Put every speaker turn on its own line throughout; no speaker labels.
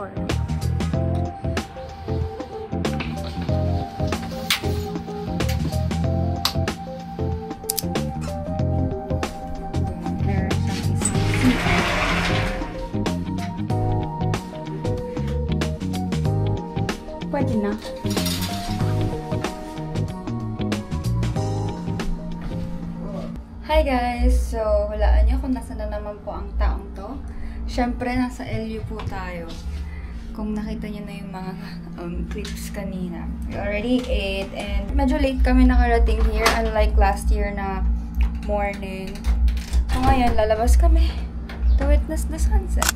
more. Pwede na. Hi guys! So, hulaan niyo kung nasa na naman po ang taong to. Siyempre, nasa LU po tayo. Kung nakita niyo na yung mga clips kanina. We already ate and medyo late kami nakarating here unlike last year na morning. So ngayon, lalabas kami to witness the sunset.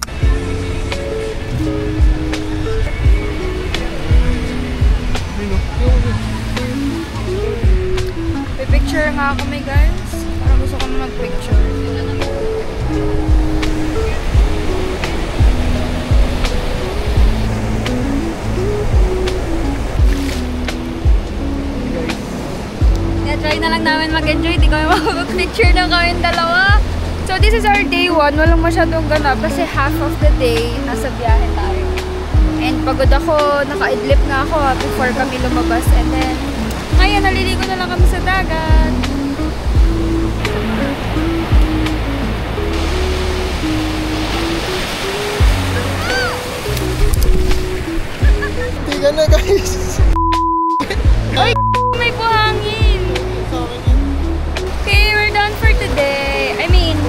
Pipicture nga kami guys. Parang gusto kami mag-picture. Try na lang namin mag-enjoy. Di kami mag-picture na kami dalawa. So this is our day 1. Walang masyadong ganap kasi half of the day nasa biyahe tayo. And pagod ako, naka-idlip na ako before kami lumabas. And then, ngayon naliligo na lang kami sa dagat.
Hindi ka na guys!
Ay, may buhangin! Okay, we're done for today. I mean,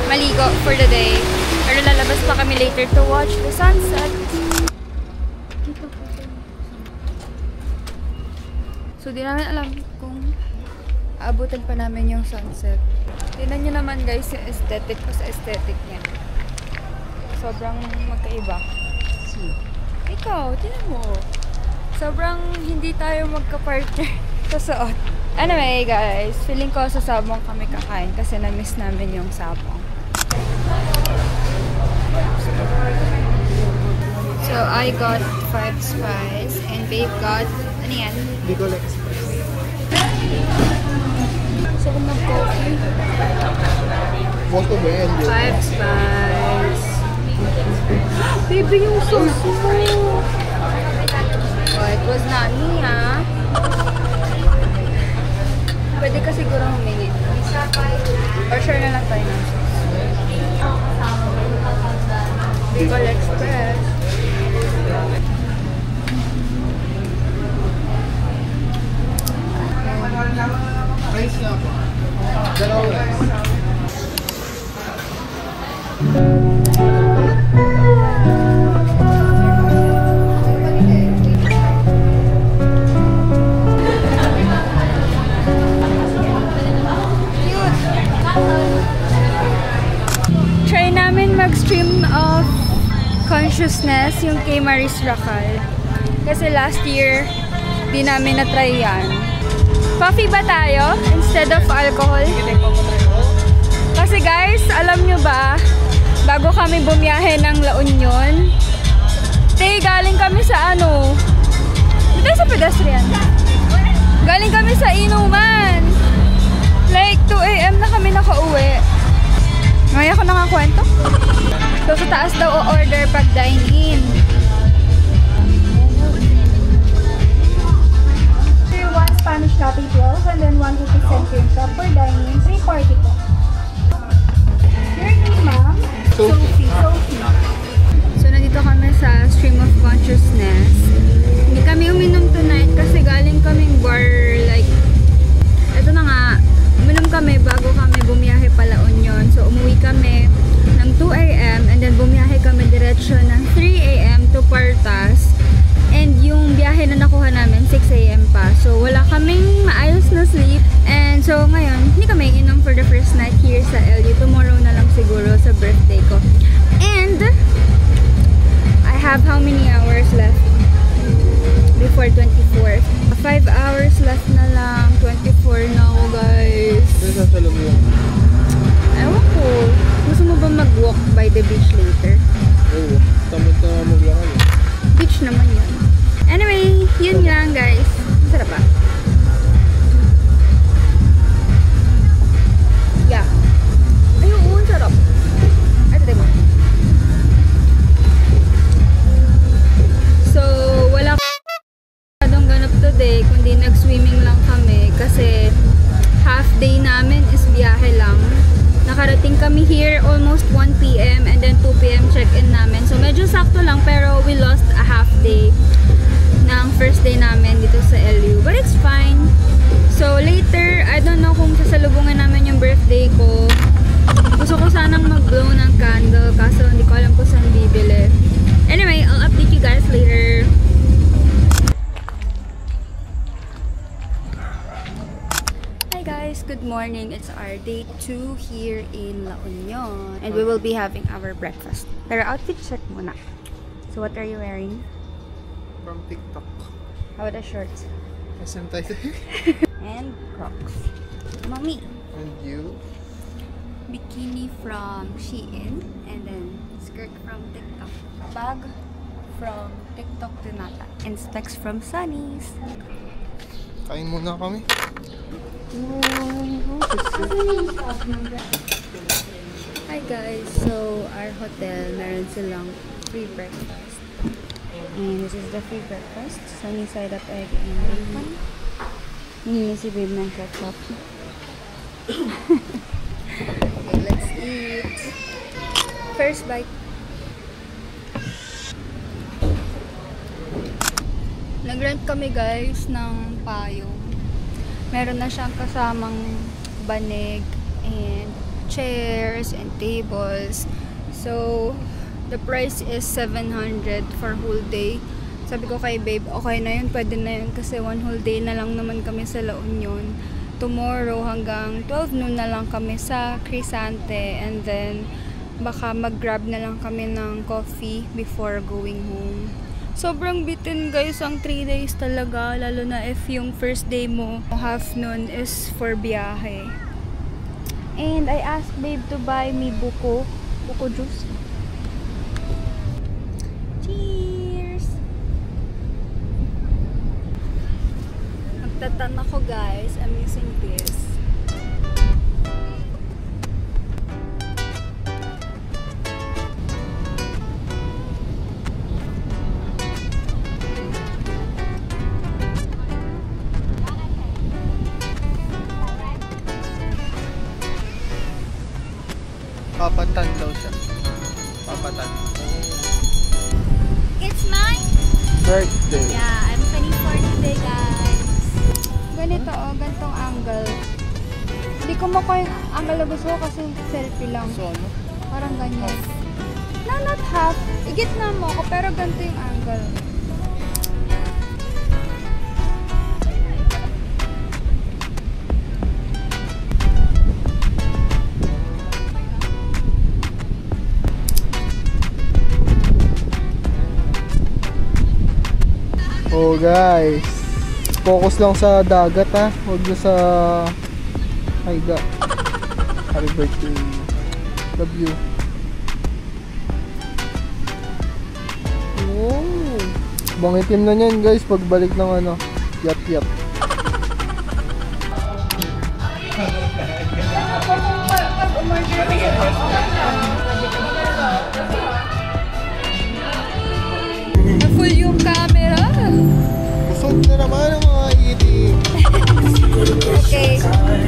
maligo for the day. Pero lalabas pa kami later to watch the sunset. So, di namin alam kung aabutan pa namin yung sunset. Tignan nyo naman guys yung aesthetic ko sa aesthetic niya. Sobrang magkaiba. Ikaw, tignan mo. Sobrang hindi tayo magka-partner sa suot. Anyway guys, feeling ko sa Sabong kami kakain kasi na-miss namin yung Sabong. So, I got 5 spice and babe got, ano yan?
Bicol Express.
So, kung mag-coffee.
Photo ba yan?
5 spice. Baby, yung sauce mo. Oh, it was not me, ha? Pwede ka siguro humingi. Or share na lang tayo ng sauce. Bicol Express.
Rice na po. Dalawang rice.
Try namin mag-stream of consciousness yung kay Maris Racal. Kasi last year, di namin na-try yan. Coffee ba tayo instead of alcohol? Kasi guys, alam nyo ba, bago kami bumiyahe ng La Union, galing kami sa ano, dito sa pedestrian. Galing kami sa inuman. Like 2 AM na kami nakauwi. Ngayon ako nakakwento. So sa taas daw o-order pag dine-in.
1 Spanish latte 12 and then 1 cookie cream cup per dining, 340 po. Your name, ma'am? Sophie.
So nandito kami sa Stream of Consciousness. Hindi kami uminom tonight kasi galing kaming bar, like, eto na nga, uminom kami bago kami bumiyahe pa La Union. So umuwi kami ng 2 AM and then bumiyahe kami diretsyo ng 3 AM to Partas. And yung biyahe na nakuha namin, 6 AM pa. So, wala kaming maayos na sleep. And so, ngayon, hindi kami inom for the first night here sa LU. Tomorrow na lang siguro sa birthday ko. And, I have how many hours left? Before 24th. 5 hours left na lang. 24 na ako, guys.
Ano sasalog mo yan?
Ewan ko. Gusto mo ba mag-walk by the beach later?
Oo. Tamad na maglakad.
Beach naman yun. Anyway, yun lang guys. Sarap ba? Yeah. Ay, oo, sarap. Ay, tayo mo. lang, pero we lost a half day ng first day namin dito sa LU. But it's fine. So later, I don't know kung sasalubungan namin yung birthday ko. Gusto ko sanang mag-blow ng candle, kaso hindi ko alam kung saan bibili. Anyway, I'll update you guys later. Hi guys, good morning. It's our day 2 here in La Union. And we will be having our breakfast. Pero outfit check muna. So what are you wearing?
From TikTok.
How about the shorts?
SM tayo.
And Crocs. Mommy.
And you?
Bikini from Shein. And then skirt from TikTok. Bag from TikTok Donata. And specs from Sunny's.
Kain muna kami.
Hi guys, so our hotel meron silang free breakfast. And this is the free breakfast. Sunny side up egg and bacon. Hindi si babe ng ketchup. Okay, let's eat. First bite. Nag-rent kami guys ng payong. Meron na siyang kasamang banig and chairs and tables. So, the price is 700 for whole day. Sabi ko kay babe, okay na yun, pwede na yun kasi one whole day na lang naman kami sa La Union. Tomorrow hanggang 12 noon na lang kami sa Crisante, and then baka mag-grab na lang kami ng coffee before going home. Sobrang bitin guys ang 3 days talaga, lalo na if yung first day mo, half noon is for biyahe. And I asked babe to buy me buko juice. Cheers! Magtatan ako guys, I'm using this.
Papatan daw siya. Papatan.
It's my
Birthday.
yeah, I'm 24 today guys. Ganito oh, gantong angle. Hindi ko makuha yung angle na gusto ko kasi selfie lang.
So ano?
Parang ganyan. No, not half. Igitna mo ako pero ganito yung angle.
Oh guys, focus lang sa dagat ha, huwag na sa higa. Happy birthday. Love you. Oh, bangitim na niyan guys pagbalik ng ano, yap.
Na-full yung camera.
Busog na naman ang mga eating.
Okay,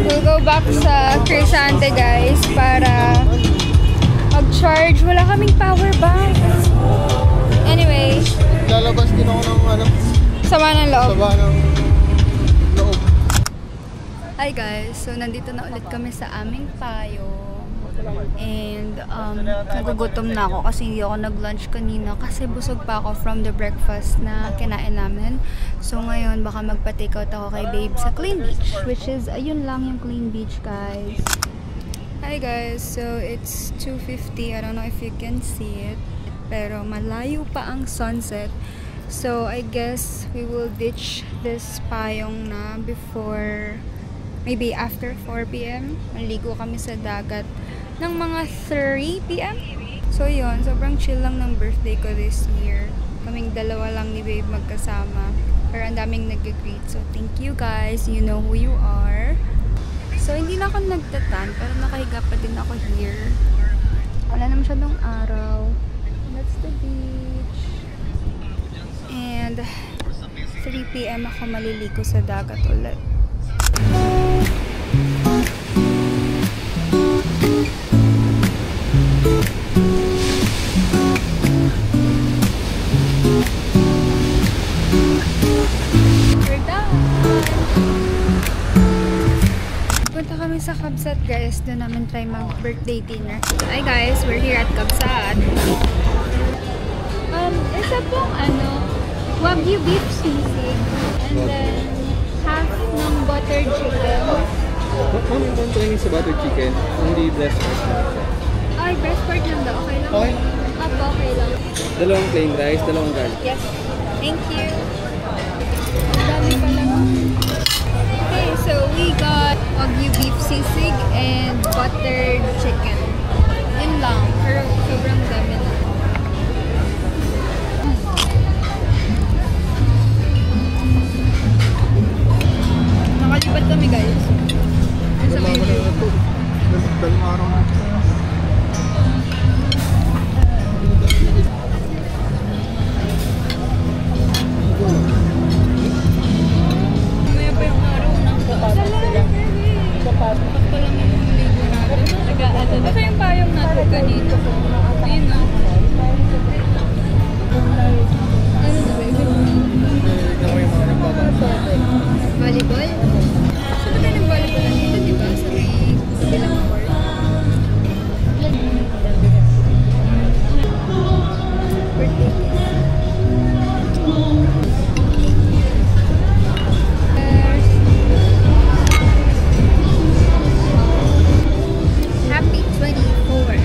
we'll go back sa Crisante guys para mag-charge. Wala kaming power bank. Anyway,
Lalabas din ako ng ano,
sama ng loob.
saba ng loob.
Hi guys, so nandito na ulit kami sa aming payong. And nagugutom na ako kasi hindi ako nag-lunch kanina kasi busog pa ako from the breakfast na kinain namin. So ngayon baka magpa-take out ako kay babe sa Clean Beach, which is ayun lang yung Clean Beach guys. Hi guys, so it's 2:50. I don't know if you can see it, pero malayo pa ang sunset. So I guess we will ditch this payong na before, maybe after 4 PM. Maligo kami sa dagat ng mga 3 PM. So yun, sobrang chill lang ng birthday ko this year. Kaming dalawa lang ni babe magkasama. Pero ang daming nag-greet. So thank you guys. You know who you are. So hindi na ako nagtatan, pero nakahiga pa din ako here. Wala na masyadong araw. That's the beach. And 3 PM ako maliligo sa dagat ulit. We're done! Punta kami sa Kabsat guys. Doon namin try mag-birthday dinner. Hi guys, we're here at Kabsat. Isa pong Wagyu beef sisig. And then half ng buttered chicken.
Ma'am, yung training sa butter chicken, only breast part lang siya.
Ay, breast part lang daw. Okay lang?
Okay.
Apo, okay lang.
Dalawang plain rice, dalawang garlic.
Yes. Thank you. Ang dami pala. Okay, so we got Wagyu beef sisig and buttered chicken. Yun lang. Pero sobrang dami na. Nakalipat kami guys. Sa may view.
Dalawang araw na.
Maya pa yung araw ng Bakit pa lang yung ligo natin? Baka yung payong natin ganito. Ayun na. Ano na ba? Volleyball? Saan ba ng volleyball dito, diba? Sa may bilang court. Birthday. Happy 24.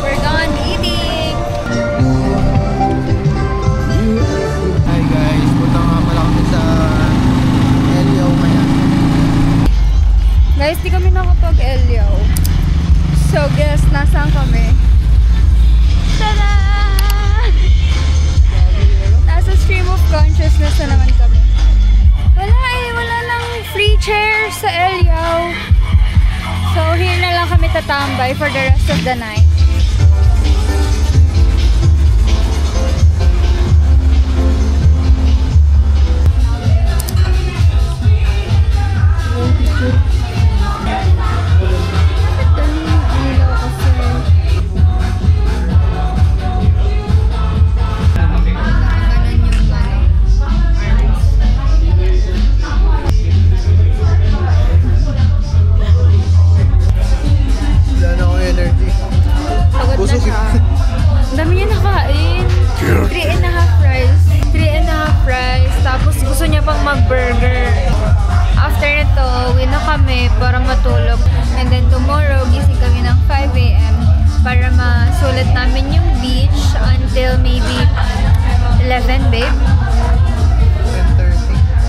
We're done eating.
Hi guys, punta nga pala kami sa Elio ngayon.
Guys, di kami nakapag-Elyo. So, guess, nasaan kami? Tada! Nasa stream of consciousness na naman kami. Wala lang free chair sa Elyo. So, here na lang kami tatambay for the rest of the night.
Wala na akong energy.
Pagod na
Busog.
siya. Ang dami niya nakain. 3.5 rice. 3.5 rice. Tapos gusto niya pang mag-burger. After nito, uwi na kami para matulog. And then tomorrow, gising kami ng 5 AM para masulit namin yung beach until maybe 11, babe.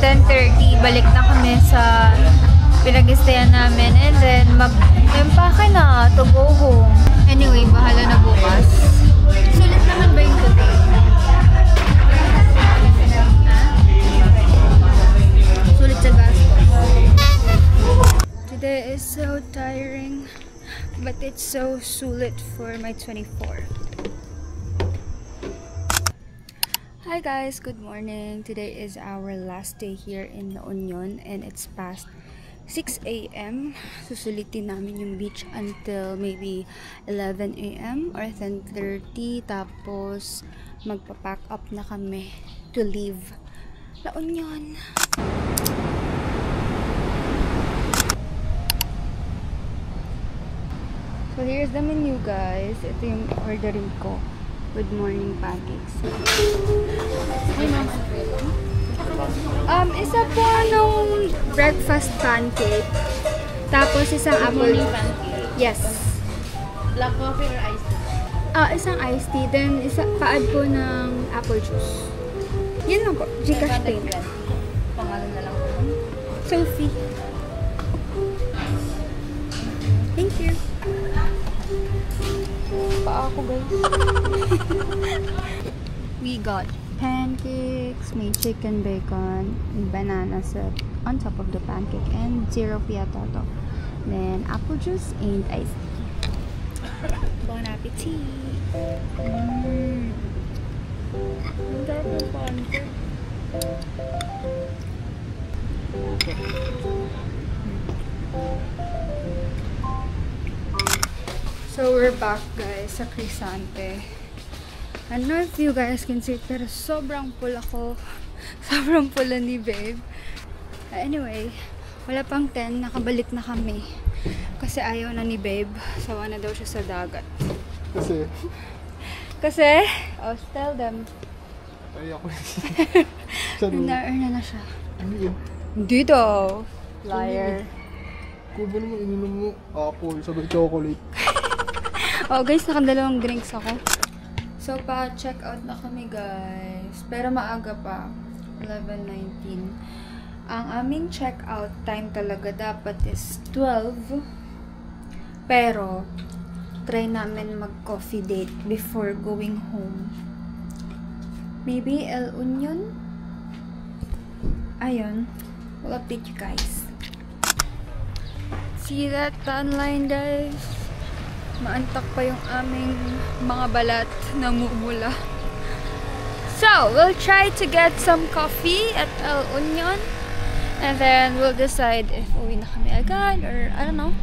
10:30. Balik na kami sa pinag-stayan namin. And then, mag-empake na to go home. Anyway, bahala na bukas. Sulit naman ba yung today? Sulit sa gastos. Today is so tiring, but it's so sulit for my 24. Hi guys, good morning. Today is our last day here in La Union and it's past 6 AM. Susulitin namin yung beach until maybe 11 AM or 10:30. Tapos magpa-pack up na kami to leave La Union. So here's the menu guys. Ito yung ordering ko. Good morning pancakes. Isa po nung breakfast pancake. Tapos isang apple.
Pancake.
Yes.
Black coffee or iced tea?
Isang iced tea. Then pa-add po ng apple juice. Yun lang po. Gcash payment.
Pangalan na lang po.
Sophie. Thank you. Pa ako guys. We got pancakes, may chicken bacon, banana on top of the pancake, and zero fiatato. Then apple juice and iced tea. Bon appetit!
Ang sarap ng pancake.
So we're back guys sa Crisante. I don't know if you guys can see it, pero sobrang pula ko. Sobrang pula ni babe. Anyway, wala pang 10, nakabalik na kami. Kasi ayaw na ni babe. Sawa na daw siya sa dagat. Kasi, oh, tell them.
Ay, ako.
Na-earn na siya.
Hindi yun.
Hindi daw. Liar.
Kubo naman, ininom mo. Apple, sabay chocolate.
Oh guys, nakadalawang drinks ako. So, pa-check out na kami guys. Pero maaga pa. 11:19. Ang aming check out time talaga dapat is 12. Pero, try namin mag-coffee date before going home. Maybe El Union? Ayun. We'll update you guys. See that tan line guys? Maantak pa yung aming mga balat na mumula. So, we'll try to get some coffee at El Union. And then, we'll decide if uwi na kami agad or I don't know.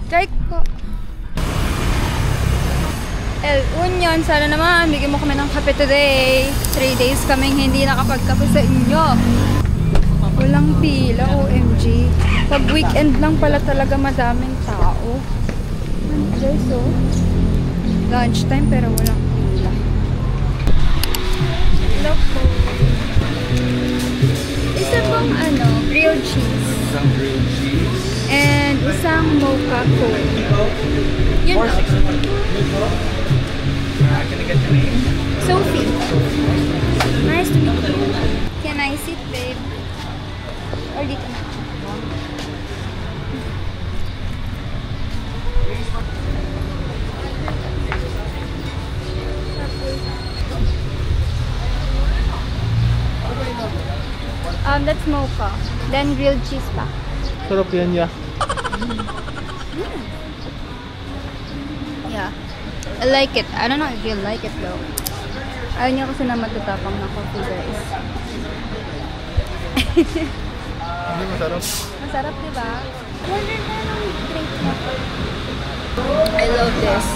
Try ko. El Union, sana naman bigyan mo kami ng kape today. 3 days kaming hindi nakapagkape sa inyo. Walang pila, OMG. Pag weekend lang pala talaga madaming tao. Guys, so lunchtime pero walang pila. Hello po. Isa pong grilled cheese.
Isang grilled cheese.
And isang mocha cold. Yun o.
Can I get your name?
Sophie. Nice to meet you. Can I sit, babe? Or dito na? That's mocha. Then grilled cheese pa.
Sarap yan, ya.
Yeah. I like it. I don't know if you like it though. Ayaw niya kasi na matatapang na coffee, guys.
Hindi masarap.
Masarap, diba? Order na ng drink na. I love this.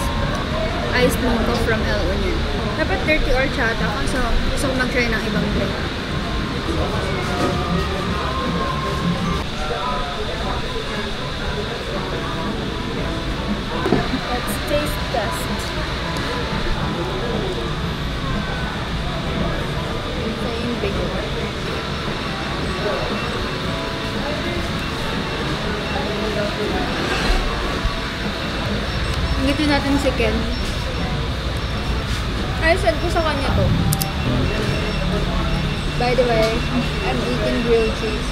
Iced mocha from El Union. Dapat dirty or chata kasi gusto ko mag-try ng ibang drink. Let's taste test. Ito yung big one. Ngiti natin si Ken. Ay, said ko sa kanya to. By the way, I'm eating grilled cheese.